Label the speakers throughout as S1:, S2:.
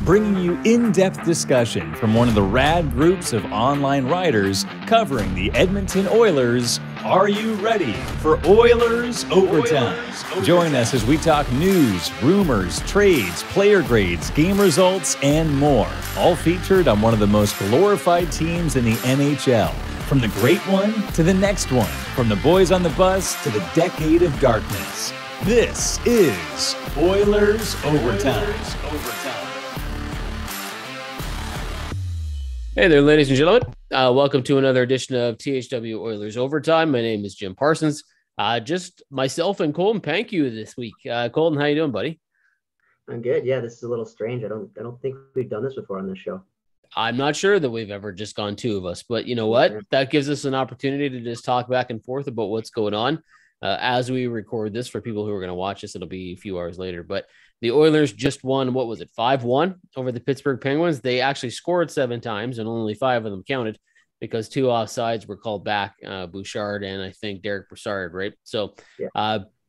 S1: bringing you in-depth discussion from one of the rad groups of online writers covering the Edmonton Oilers. Are you ready for Oilers Overtime? Join us as we talk news, rumors, trades, player grades, game results, and more. All featured on one of the most glorified teams in the NHL. From the great one to the next one. From the boys on the bus to the decade of darkness. This is Oilers Overtime.
S2: Hey there, ladies and gentlemen. Welcome to another edition of THW Oilers Overtime. My name is Jim Parsons. Just myself and Colton Pankew this week. Colton, how you doing, buddy?
S3: I'm good. Yeah, this is a little strange. I don't think we've done this before on this show.
S2: I'm not sure that we've ever just gone two of us, but you know what? That gives us an opportunity to just talk back and forth about what's going on. As we record this, for people who are going to watch this, it'll be a few hours later. But the Oilers just won, 5-1 over the Pittsburgh Penguins. They actually scored 7 times, and only 5 of them counted because 2 offsides were called back, Bouchard and I think Derek Brassard, right? So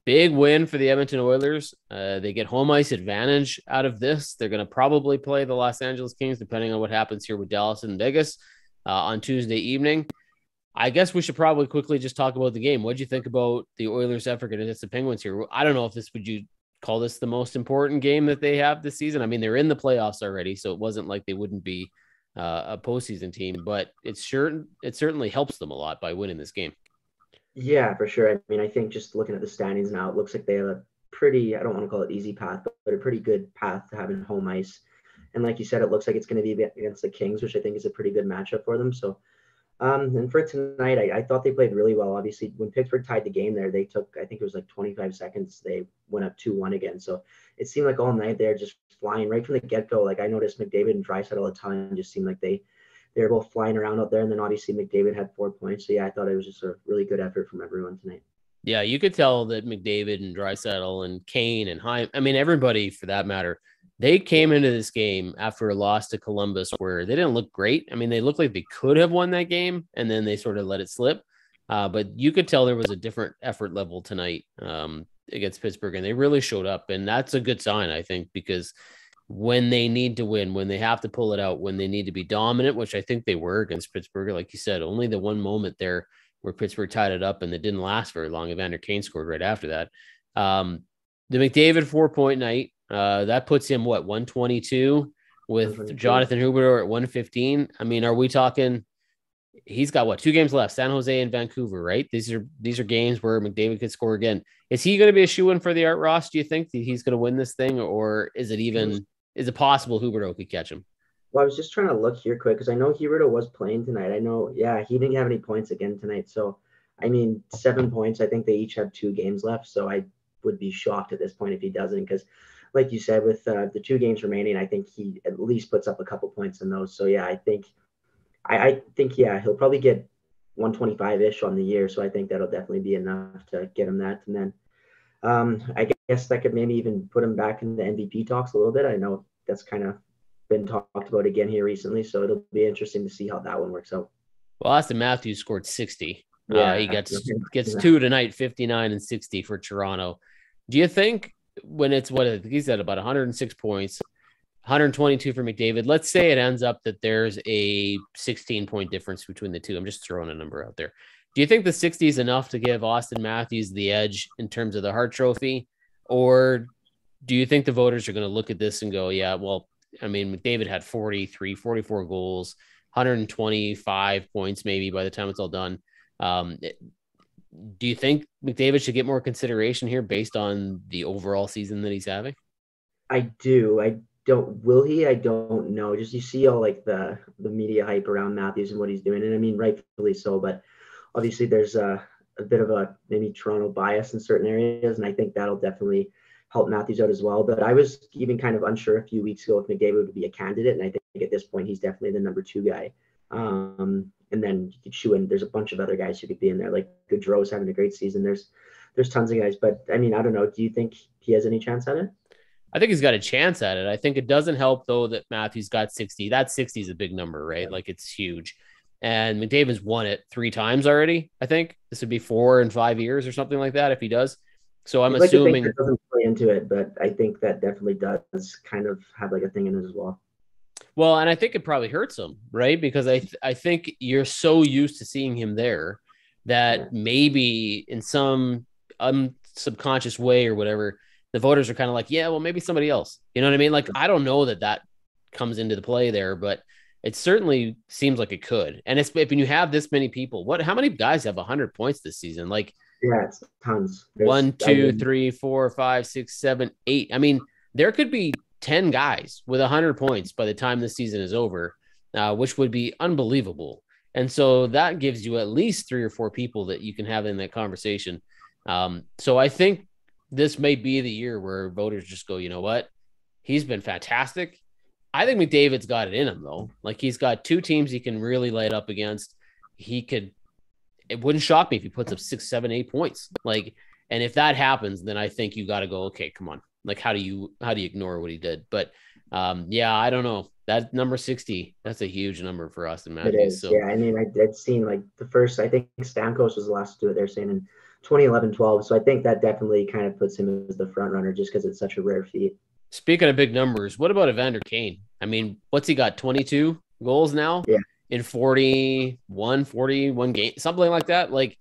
S2: big win for the Edmonton Oilers. They get home ice advantage out of this. They're going to probably play the Los Angeles Kings, depending on what happens here with Dallas and Vegas on Tuesday evening. I guess we should probably quickly just talk about the game. What did you think about the Oilers' effort against the Penguins here? I don't know if would you call this the most important game that they have this season? I mean, they're in the playoffs already, so it wasn't like they wouldn't be a postseason team, but it certainly helps them a lot by winning this game.
S3: Yeah, for sure. I mean, I think just looking at the standings now, it looks like they have a pretty, I don't want to call it easy path, but a pretty good path to having home ice. And like you said, it looks like it's going to be against the Kings, which I think is a pretty good matchup for them. So, and for tonight, I thought they played really well. Obviously, when Pittsburgh tied the game there, they took, I think it was like 25 seconds. They went up 2-1 again. So it seemed like all night they're just flying right from the get-go. Like I noticed McDavid and Draisaitl a ton just seemed like they were both flying around out there. And then obviously McDavid had 4 points. So yeah, I thought it was just a really good effort from everyone tonight.
S2: Yeah, you could tell that McDavid and Draisaitl and Kane and Heim, I mean, everybody for that matter, they came into this game after a loss to Columbus where they didn't look great. I mean, they looked like they could have won that game, and then they sort of let it slip. But you could tell there was a different effort level tonight against Pittsburgh, and they really showed up. And that's a good sign, I think, because when they need to win, when they have to pull it out, when they need to be dominant, which I think they were against Pittsburgh, like you said, only the one moment there where Pittsburgh tied it up, and it didn't last very long. Evander Kane scored right after that. The McDavid 4-point night, that puts him, 122 with Jonathan Huberdeau at 115. I mean, are we talking, he's got 2 games left, San Jose and Vancouver, right? These are games where McDavid could score again. Is he going to be a shoo-in for the Art Ross? Do you think that he's going to win this thing, or is it possible Huberdeau could catch him?
S3: Well, I was just trying to look here quick because I know Huberdeau was playing tonight. I know, he didn't have any points again tonight. So, I mean, 7 points. I think they each have 2 games left. So I would be shocked at this point if he doesn't, because like you said, with the 2 games remaining, I think he at least puts up a couple points in those. So yeah, I think he'll probably get 125-ish on the year. So I think that'll definitely be enough to get him that. And then I guess that could maybe even put him back in the MVP talks a little bit. I know that's kind of been talked about again here recently. So it'll be interesting to see how that one works out.
S2: Well, Auston Matthews scored 60. Yeah, he gets 2 tonight, 59 and 60 for Toronto. Do you think when it's he's at about 106 points, 122 for McDavid, let's say it ends up that there's a 16-point difference between the two. I'm just throwing a number out there. Do you think the 60 is enough to give Auston Matthews the edge in terms of the Hart Trophy? Or do you think the voters are going to look at this and go, yeah, well, I mean, McDavid had 44 goals, 125 points maybe by the time it's all done. Do you think McDavid should get more consideration here based on the overall season that he's having?
S3: I do. Will he? I don't know. Just you see all like the media hype around Matthews and what he's doing. And I mean, rightfully so, but obviously there's a bit of a maybe Toronto bias in certain areas. And I think that'll definitely help Matthews out as well. But I was even kind of unsure a few weeks ago if McDavid would be a candidate. And I think at this point, he's definitely the number 2 guy. And then you could chew in. There's a bunch of other guys who could be in there. Like Gaudreau's having a great season. There's tons of guys. But I mean, I don't know. Do you think he has any chance at it?
S2: I think he's got a chance at it. I think it doesn't help though that Matthews got 60. That 60 is a big number, right? Like it's huge. And McDavid's won it 3 times already. I think this would be 4 in 5 years or something like that if he does. So I'm assuming
S3: it doesn't play into it, but I think that definitely does kind of have like a thing in it as well.
S2: Well, and I think it probably hurts him, right? Because I think you're so used to seeing him there that maybe in some subconscious way or whatever, the voters are kind of like, yeah, well, maybe somebody else. You know what I mean? Like, I don't know that comes into the play there, but it certainly seems like it could. And it's, if you have this many people, how many guys have 100 points this season? Like,
S3: Yeah, it's tons.
S2: one, two, 3, 4, 5, 6, 7, 8. I mean, there could be 10 guys with 100 points by the time the season is over, which would be unbelievable. And so that gives you at least 3 or 4 people that you can have in that conversation. So I think this may be the year where voters just go, you know what? He's been fantastic. I think McDavid's got it in him, though. Like, he's got 2 teams he can really light up against. It wouldn't shock me if he puts up 6, 7, 8 points. Like, and if that happens, then I think you got to go, okay, come on. Like, how do you ignore what he did? But yeah, I don't know. That number 60, that's a huge number for Auston Matthews.
S3: It is. So. Yeah, I mean, I'd seen like the first, I think Stamkos was the last to do it. They're saying in 2011-12. So I think that definitely kind of puts him as the front runner just because it's such a rare feat.
S2: Speaking of big numbers, what about Evander Kane? I mean, what's he got? 22 goals now?
S3: Yeah.
S2: In 41 games, something like that. Like,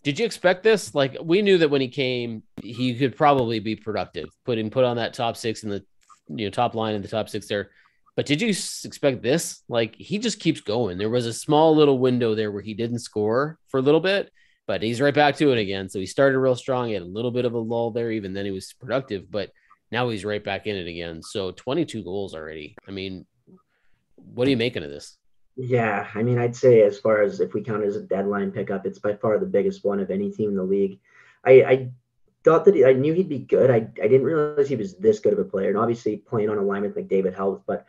S2: did you expect this? Like, we knew that when he came, he could probably be productive, put on that top 6 in the top line in the top 6 there. But did you expect this? Like, he just keeps going. There was a small little window there where he didn't score for a little bit, but he's right back to it again. So he started real strong. He had a little bit of a lull there. Even then he was productive, but now he's right back in it again. So 22 goals already. I mean, what are you making of this?
S3: Yeah, I mean, I'd say as far as if we count it as a deadline pickup, it's by far the biggest one of any team in the league. I thought that I knew he'd be good. I didn't realize he was this good of a player. And obviously playing on a line with McDavid helps, but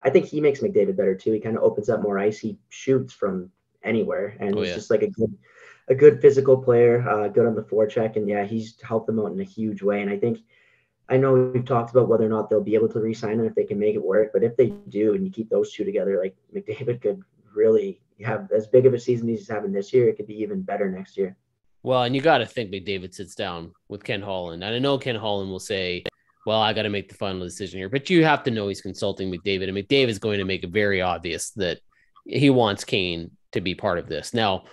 S3: I think he makes McDavid better too. He kind of opens up more ice. He shoots from anywhere, and he's just like a good physical player, good on the forecheck. And yeah, he's helped them out in a huge way. And I know we've talked about whether or not they'll be able to re-sign him if they can make it work, but if they do and you keep those 2 together, like McDavid could really have as big of a season as he's having this year. It could be even better next year.
S2: Well, and you got to think McDavid sits down with Ken Holland. And I know Ken Holland will say, well, I got to make the final decision here, but you have to know he's consulting McDavid, and McDavid's going to make it very obvious that he wants Kane to be part of this. Now,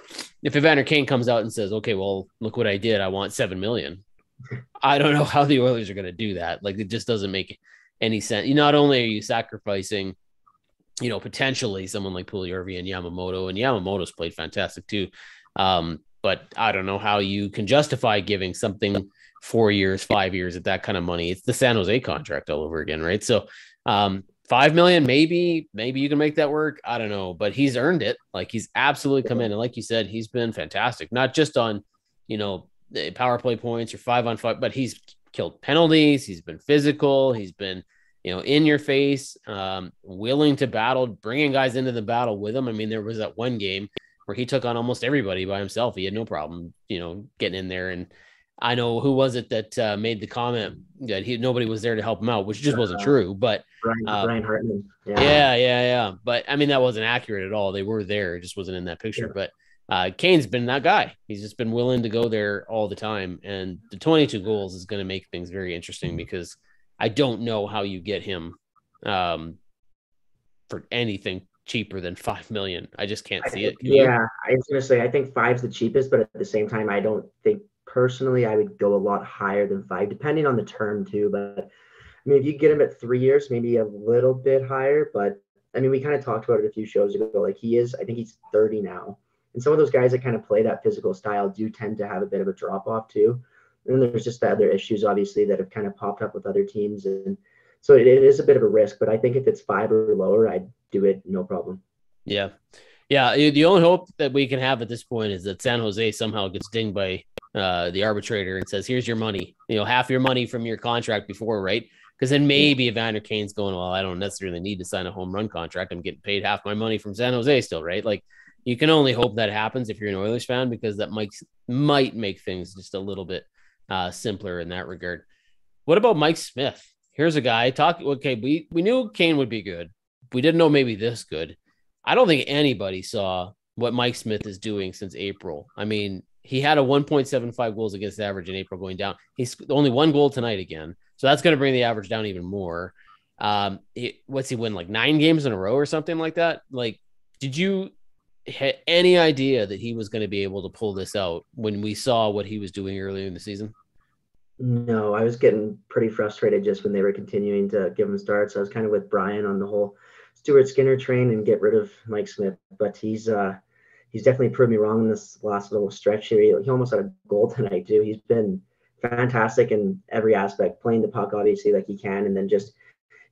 S2: if Evander Kane comes out and says, okay, well, look what I did. I want $7 million. I don't know how the Oilers are going to do that. Like, it just doesn't make any sense. Not only are you sacrificing, potentially someone like Puljujarvi and Yamamoto's played fantastic too. But I don't know how you can justify giving something 4 years, 5 years at that kind of money. It's the San Jose contract all over again, right? So $5 million, maybe you can make that work. I don't know, but he's earned it. Like, he's absolutely come in. And like you said, he's been fantastic, not just on, power play points or 5-on-5, but he's killed penalties. He's been physical. He's been, in your face, willing to battle, bringing guys into the battle with him. I mean, there was that one game where he took on almost everybody by himself. He had no problem, getting in there. And I know who was it that made the comment that nobody was there to help him out, which just wasn't true. But
S3: Brian Hartman.
S2: Yeah. But I mean, that wasn't accurate at all. They were there. It just wasn't in that picture. Yeah. But Kane's been that guy. He's just been willing to go there all the time. And the 22 goals is going to make things very interesting because I don't know how you get him for anything cheaper than $5 million. I just can't see it.
S3: I was going to say, I think 5's the cheapest, but at the same time, I don't think personally I would go a lot higher than 5, depending on the term too. But I mean, if you get him at 3 years, maybe a little bit higher. But I mean, we kind of talked about it a few shows ago. Like, I think he's 30 now. And some of those guys that kind of play that physical style do tend to have a bit of a drop off too. And then there's just the other issues, obviously, that have kind of popped up with other teams. And so it is a bit of a risk, but I think if it's 5 or lower, I'd do it. No problem.
S2: Yeah. The only hope that we can have at this point is that San Jose somehow gets dinged by the arbitrator and says, here's your money, half your money from your contract before, right? Because then maybe Evander Kane's going, well, I don't necessarily need to sign a home run contract. I'm getting paid half my money from San Jose still, right? Like, you can only hope that happens if you're an Oilers fan, because that might make things just a little bit simpler in that regard. What about Mike Smith? Here's a guy we knew Kane would be good. We didn't know maybe this good. I don't think anybody saw what Mike Smith is doing since April. I mean, he had a 1.75 goals against average in April going down. He's only 1 goal tonight again. So that's going to bring the average down even more. What's he win, like 9 games in a row or something like that? Like, did you have any idea that he was going to be able to pull this out when we saw what he was doing earlier in the season?
S3: No, I was getting pretty frustrated just when they were continuing to give him starts. I was kind of with Brian on the whole Stuart Skinner train and get rid of Mike Smith, but he's definitely proved me wrong in this last little stretch here. He almost had a goal tonight too. He's been fantastic in every aspect, playing the puck obviously like he can, and then just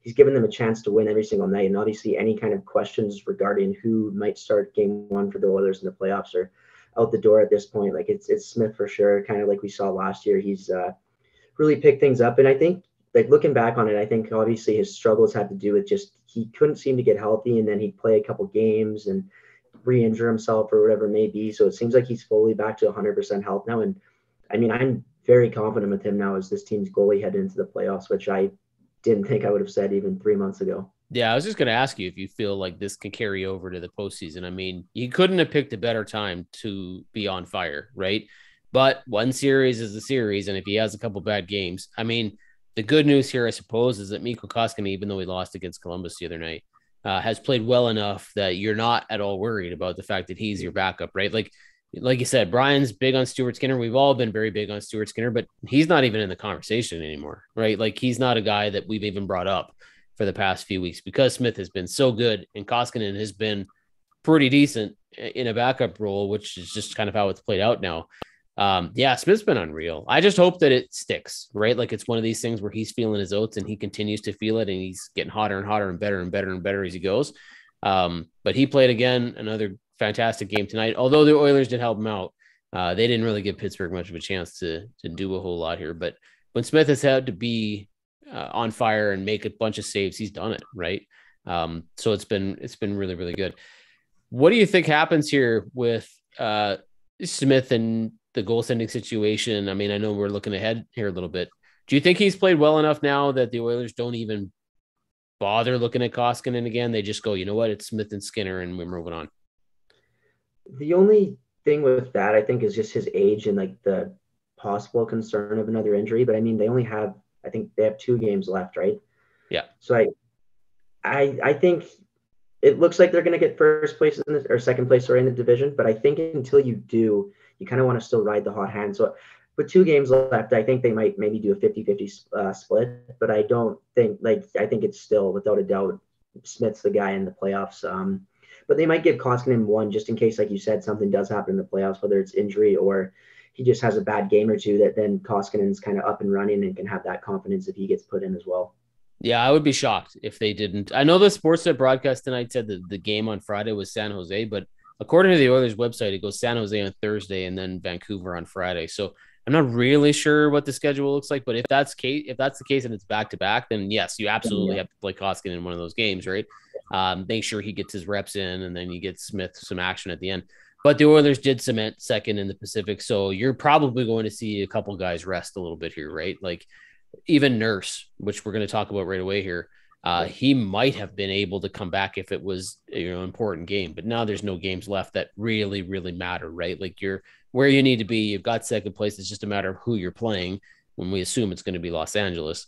S3: he's given them a chance to win every single night. And obviously any kind of questions regarding who might start game one for the Oilers in the playoffs are out the door at this point. Like it's Smith for sure, kind of like we saw last year. He's really picked things up. And I think, like, looking back on it, I think obviously his struggles had to do with just he couldn't seem to get healthy, and then he'd play a couple games and re-injure himself or whatever it may be. So it seems like he's fully back to 100% health now. And I mean, I'm very confident with him now as this team's goalie headed into the playoffs, which I didn't think I would have said even 3 months ago.
S2: Yeah, I was just going to ask you if you feel like this can carry over to the postseason. I mean, you couldn't have picked a better time to be on fire, right? But one series is a series, and if he has a couple bad games, I mean, the good news here, I suppose, is that Mikko Koskinen, even though he lost against Columbus the other night, has played well enough that you're not at all worried about the fact that he's your backup, right? Like you said, Brian's big on Stuart Skinner. We've all been very big on Stuart Skinner, but he's not even in the conversation anymore, right? Like he's not a guy that we've even brought up for the past few weeks because Smith has been so good and Koskinen has been pretty decent in a backup role, which is just kind of how it's played out now. Yeah, Smith's been unreal. I just hope that it sticks, right? Like it's one of these things where he's feeling his oats and he continues to feel it and he's getting hotter and hotter and better and better and better as he goes. But he played again, another fantastic game tonight. Although the Oilers did help him out, they didn't really give Pittsburgh much of a chance to do a whole lot here. But when Smith has had to be on fire and make a bunch of saves, he's done it, right? So it's been really, really good. What do you think happens here with Smith and the goaltending situation? I mean, I know we're looking ahead here a little bit. Do you think he's played well enough now that the Oilers don't even bother looking at Koskinen again? They just go, you know what, it's Smith and Skinner, and we're moving on.
S3: The only thing with that, I think, is just his age and like the possible concern of another injury. But I mean, I think they have 2 games left, right?
S2: Yeah.
S3: So I think it looks like they're going to get first place or second place in the division. But I think until you do, you kind of want to still ride the hot hand. So with 2 games left, I think they might maybe do a 50-50 split. But I don't think, I think it's still, without a doubt, Smith's the guy in the playoffs. But they might give Koskinen 1 just in case, like you said, something does happen in the playoffs, whether it's injury or he just has a bad game or two, that then Koskinen's kind of up and running and can have that confidence if he gets put in as well.
S2: Yeah, I would be shocked if they didn't. I know the Sportsnet broadcast tonight said that the game on Friday was San Jose, but according to the Oilers website, it goes San Jose on Thursday and then Vancouver on Friday. So I'm not really sure what the schedule looks like, but if that's the case and it's back to back, then yes, you absolutely have to play Koskinen in one of those games, right? Make sure he gets his reps in, and then you get Smith some action at the end. But the Oilers did cement second in the Pacific, so you're probably going to see a couple guys rest a little bit here, right? Like even Nurse, which we're going to talk about right away here. He might have been able to come back if it was an important game, but now there's no games left that really, really matter, right? Like you're where you need to be. You've got second place. It's just a matter of who you're playing when we assume it's going to be Los Angeles.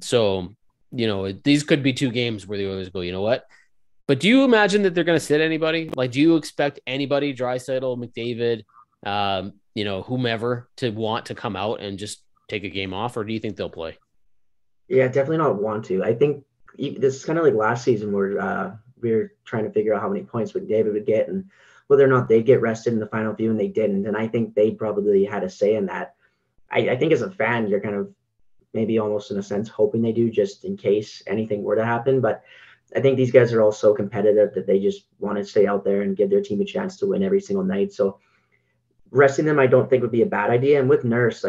S2: So, these could be 2 games where the Oilers go, you know what? But do you imagine that they're going to sit anybody? Like, do you expect anybody, Draisaitl, McDavid, whomever, to want to come out and just take a game off, or do you think they'll play?
S3: Yeah, definitely not want to. I think this is kind of like last season where we were trying to figure out how many points McDavid would get and whether or not they'd get rested in the final few, and they didn't. And I think they probably had a say in that. I think as a fan, you're kind of maybe almost in a sense hoping they do just in case anything were to happen. But I think these guys are all so competitive that they just want to stay out there and give their team a chance to win every single night. So resting them, I don't think would be a bad idea. And with Nurse,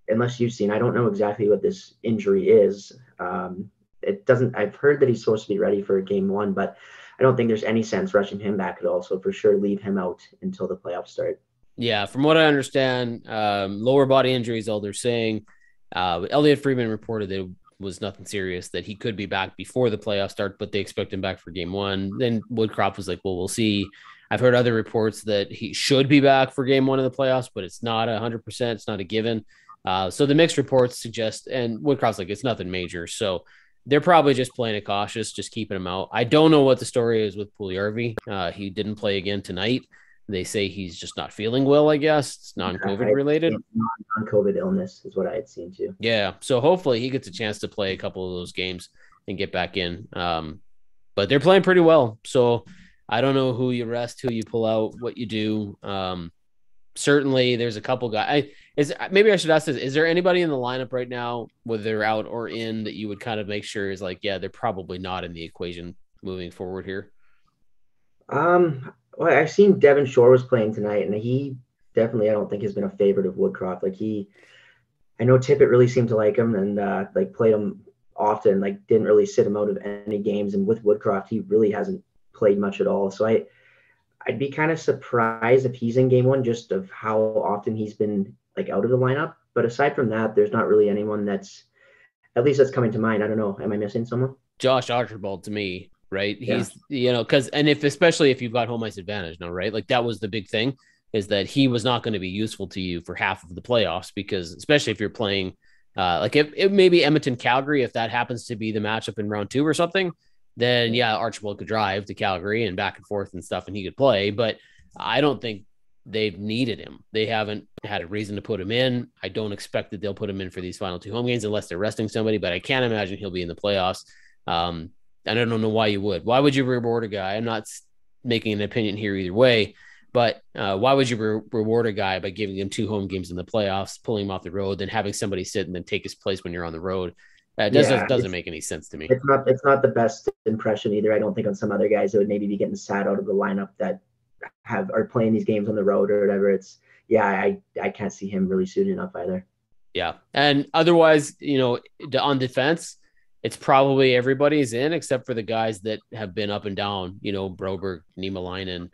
S3: unless you've seen, I don't know exactly what this injury is. I've heard that he's supposed to be ready for game 1, but I don't think there's any sense rushing him back at all. So for sure, leave him out until the playoffs start.
S2: Yeah, from what I understand, lower body injuries, all they're saying. Elliot Friedman reported that it was nothing serious, that he could be back before the playoffs start, but they expect him back for game 1. Then Woodcroft was like, well, we'll see. I've heard other reports that he should be back for game 1 of the playoffs, but it's not 100%. It's not a given. So the mixed reports suggest, and Woodcroft's like, it's nothing major. So they're probably just playing it cautious, just keeping him out. I don't know what the story is with Puljujarvi. He didn't play again tonight. They say he's just not feeling well, I guess. It's non-COVID related.
S3: Non-COVID illness is what I had seen too.
S2: Yeah. So hopefully he gets a chance to play a couple of those games and get back in. But they're playing pretty well. So I don't know who you rest, who you pull out, what you do. Certainly there's a couple guys. Maybe I should ask this. Is there anybody in the lineup right now, whether they're out or in, that you would kind of make sure is like, yeah, they're probably not in the equation moving forward here?
S3: Well, I've seen Devin Shore was playing tonight, and he definitely, I don't think, has been a favorite of Woodcroft. Like I know Tippett really seemed to like him and like played him often, like didn't really sit him out of any games. And with Woodcroft, he really hasn't played much at all. So I'd be kind of surprised if he's in game one, just of how often he's been like out of the lineup. But aside from that, there's not really anyone that's coming to mind. I don't know. Am I missing someone?
S2: Josh Archibald to me. Right. He's, especially if you've got home ice advantage now, right? Like that was the big thing, is that he was not going to be useful to you for half of the playoffs, because especially if you're playing like it may be Edmonton Calgary, if that happens to be the matchup in round 2 or something, then yeah, Archibald could drive to Calgary and back and forth and stuff, and he could play. But I don't think they've needed him. They haven't had a reason to put him in. I don't expect that they'll put him in for these final 2 home games unless they're resting somebody, but I can't imagine he'll be in the playoffs. And I don't know why you would. Why would you reward a guy? I'm not making an opinion here either way, but why would you reward a guy by giving him 2 home games in the playoffs, pulling him off the road, then having somebody sit and then take his place when you're on the road? Doesn't make any sense to me.
S3: It's not the best impression either. I don't think on some other guys that would maybe be getting sat out of the lineup that are playing these games on the road or whatever. I can't see him really suiting up either.
S2: Yeah. And otherwise, on defense, it's probably everybody's in except for the guys that have been up and down, Broberg, Niemelainen,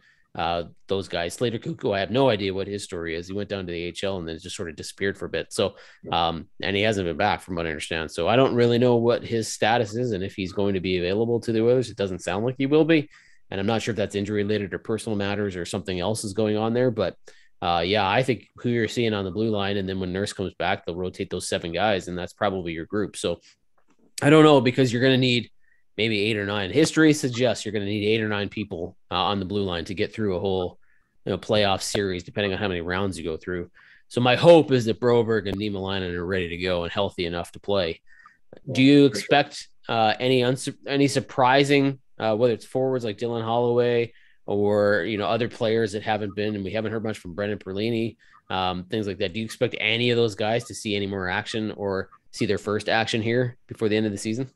S2: those guys. Slater Kuku, I have no idea what his story is. He went down to the AHL and then just sort of disappeared for a bit. So, and he hasn't been back from what I understand. So I don't really know what his status is and if he's going to be available to the Oilers. It doesn't sound like he will be. And I'm not sure if that's injury related or personal matters or something else is going on there. But I think who you're seeing on the blue line, and then when Nurse comes back, they'll rotate those 7 guys, and that's probably your group. So I don't know, because you're going to need maybe 8 or 9. History suggests you're going to need 8 or 9 people on the blue line to get through a whole playoff series, depending on how many rounds you go through. So my hope is that Broberg and Niemelainen are ready to go and healthy enough to play. Do you expect any surprising, whether it's forwards like Dylan Holloway or other players that haven't been, and we haven't heard much from Brendan Perlini, things like that? Do you expect any of those guys to see any more action or see their first action here before the end of the season?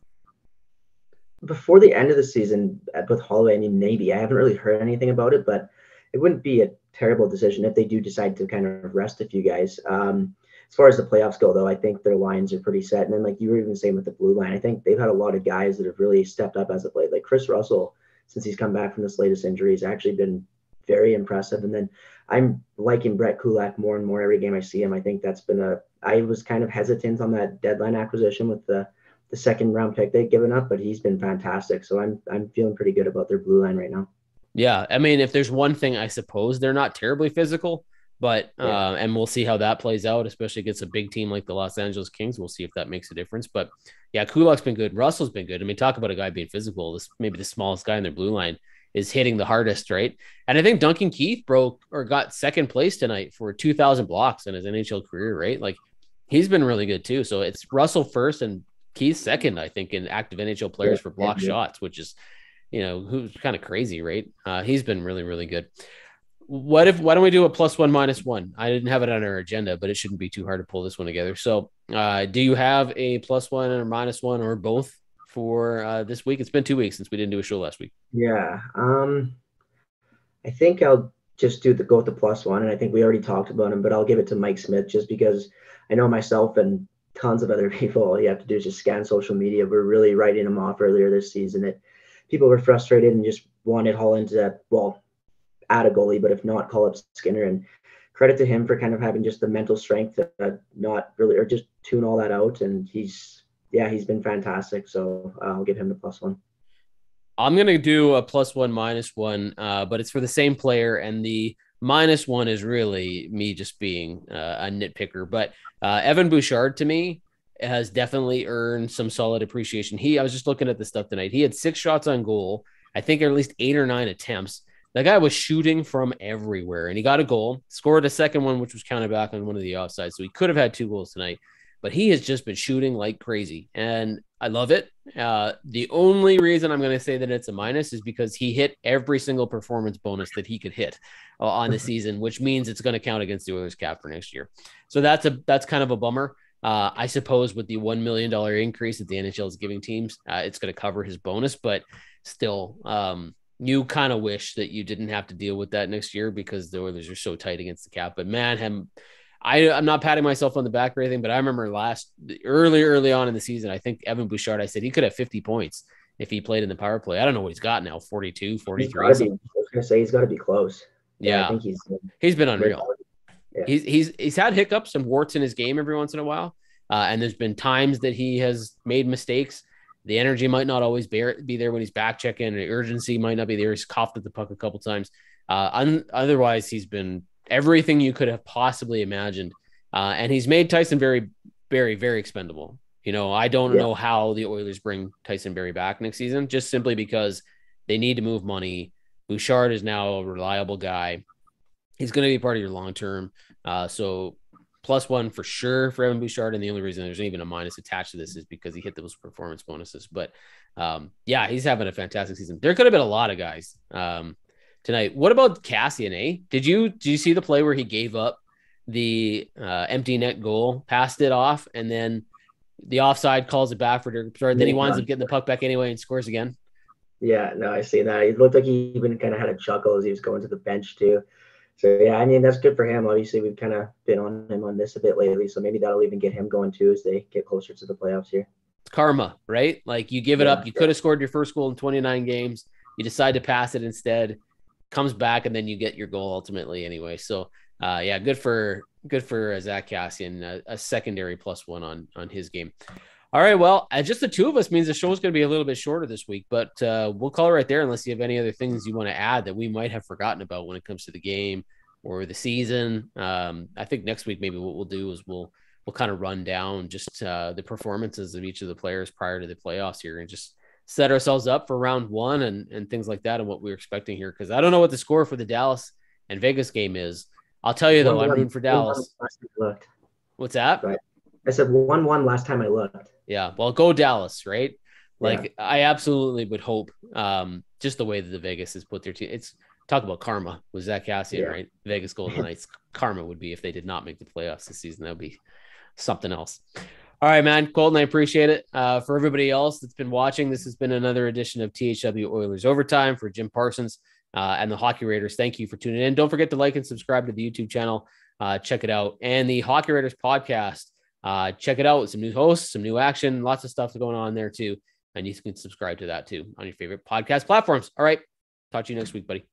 S3: Before the end of the season with Holloway, I mean, maybe. I haven't really heard anything about it, but it wouldn't be a terrible decision if they do decide to kind of rest a few guys. As far as the playoffs go, though, I think their lines are pretty set. And then, like you were even saying with the blue line, I think they've had a lot of guys that have really stepped up as of late. Like Chris Russell, since he's come back from this latest injury, has actually been very impressive. And then I'm liking Brett Kulak more and more every game I see him. I think that's been I was kind of hesitant on that deadline acquisition with the second round pick they've given up, but he's been fantastic. So I'm feeling pretty good about their blue line right now.
S2: Yeah. I mean, if there's one thing, I suppose they're not terribly physical, but, and we'll see how that plays out, especially against a big team like the Los Angeles Kings. We'll see if that makes a difference, but yeah, Kulak's been good. Russell's been good. I mean, talk about a guy being physical. Maybe the smallest guy in their blue line is hitting the hardest, right? And I think Duncan Keith got second place tonight for 2,000 blocks in his NHL career, right? Like he's been really good too. So it's Russell first and Keith second, I think, in active NHL players for block shots, which is, who's kind of crazy, right? He's been really, really good. Why don't we do a +1, -1? I didn't have it on our agenda, but it shouldn't be too hard to pull this one together. So do you have a +1 or -1 or both for this week? It's been 2 weeks since we didn't do a show last week.
S3: Yeah. I think I'll just go with the +1. And I think we already talked about him, but I'll give it to Mike Smith just because I know myself and tons of other people, all you have to do is just scan social media. We're really writing him off earlier this season that people were frustrated and just wanted Holland to, add a goalie, but if not, call up Skinner. And credit to him for kind of having just the mental strength to not really, or just tune all that out. And he's been fantastic. So I'll give him the +1.
S2: I'm going to do a +1, -1, but it's for the same player. And the -1 is really me just being a nitpicker. But Evan Bouchard, to me, has definitely earned some solid appreciation. I was just looking at the stuff tonight. He had 6 shots on goal, I think at least 8 or 9 attempts. That guy was shooting from everywhere, and he got a goal, scored a second one, which was counted back on one of the offsides. So he could have had 2 goals tonight, but he has just been shooting like crazy, and I love it. The only reason I'm going to say that it's a minus is because he hit every single performance bonus that he could hit on the season, which means it's going to count against the Oilers cap for next year. So that's kind of a bummer. I suppose with the $1 million increase that the NHL is giving teams, it's going to cover his bonus, but still, you kind of wish that you didn't have to deal with that next year because the Oilers are so tight against the cap. But man, I'm not patting myself on the back or anything, but I remember early on in the season, I think Evan Bouchard, I said he could have 50 points if he played in the power play. I don't know what he's got now, 42, 43.
S3: I was going to say he's got to be close.
S2: Yeah,
S3: I think
S2: he's been unreal.
S3: Yeah.
S2: He's had hiccups and warts in his game every once in a while. And there's been times that he has made mistakes. The energy might not always be there when he's back checking. The urgency might not be there. He's coughed at the puck a couple times. Otherwise, he's been everything you could have possibly imagined. And he's made Tyson Barrie very, very expendable. I don't know how the Oilers bring Tyson Barrie back next season, just simply because they need to move money. Bouchard is now a reliable guy. He's going to be part of your long-term. So +1 for sure for Evan Bouchard. And the only reason there's even a minus attached to this is because he hit those performance bonuses. But he's having a fantastic season. There could have been a lot of guys tonight. What about Cassian, eh? Did you see the play where he gave up the empty net goal, passed it off, and then the offside calls it back for Derek Bouchard? Then he winds up getting the puck back anyway and scores again.
S3: Yeah, no, I see that. It looked like he even kind of had a chuckle as he was going to the bench too. So, yeah, I mean, that's good for him. Obviously, we've kind of been on him on this a bit lately, so maybe that'll even get him going too as they get closer to the playoffs here.
S2: It's karma, right? Like you give it up. You could have scored your first goal in 29 games. You decide to pass it instead, comes back, and then you get your goal ultimately anyway. So, good for Zach Cassian, a secondary +1 on his game. All right, well, just the two of us means the show is going to be a little bit shorter this week, but we'll call it right there unless you have any other things you want to add that we might have forgotten about when it comes to the game or the season. I think next week maybe what we'll do is we'll kind of run down just the performances of each of the players prior to the playoffs here and just set ourselves up for round 1 and things like that and what we're expecting here, because I don't know what the score for the Dallas and Vegas game is. I'll tell you, though, I'm rooting for Dallas. What's that?
S3: Right. I said 1-1 last time I looked.
S2: Yeah, well, go Dallas, right? Like, I absolutely would hope just the way that the Vegas has put their team. It's talk about karma with Zach Cassian, right? Vegas Golden Knights karma would be if they did not make the playoffs this season. That would be something else. All right, man. Colton, I appreciate it. For everybody else that's been watching, this has been another edition of THW Oilers Overtime. For Jim Parsons and the Hockey Writers, thank you for tuning in. Don't forget to like and subscribe to the YouTube channel. Check it out. And the Hockey Writers podcast. Check it out. Some new hosts, some new action, lots of stuff going on there too. And you can subscribe to that too on your favorite podcast platforms. All right. Talk to you next week, buddy.